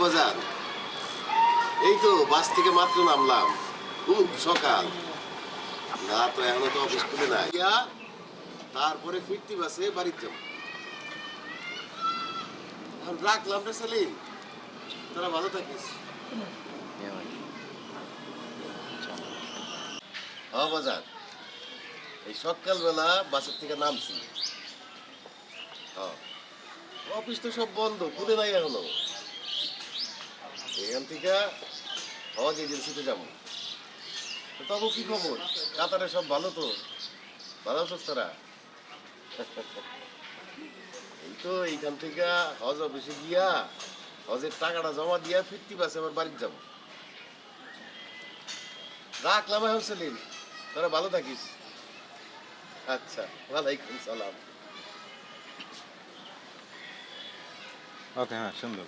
বাজার, এই তো বাস থেকে মাত্র নামলাম, খুব সকাল। না তো এখনো তো অফিস খুলে নাই। তারপরে ফিরতি বাসে বাড়িতে যাবো। এখন রাখলাম রে সেলিম, তোরা ভালো থাকিস। বাজার, এই সকালবেলা বাসের থেকে নামছি। অফিস তো সব বন্ধ, খুলে নাই এখনো। এখান থেকে হজ এজেন্সিতে যাবো। তবু কি খবর, কাতারে সব ভালো তো? ভালো আছিস তোরা? এই তো এইখান থেকে হজ অফিসে গিয়া হজের টাকাটা জমা দিয়া ফিরতি বাসে আবার বাড়িতে যাবো। রাখলাম এখন সেলিম, তোরা ভালো থাকিস। আচ্ছা, ওয়ালাইকুম সালাম। ওকে, হ্যাঁ, সুন্দর।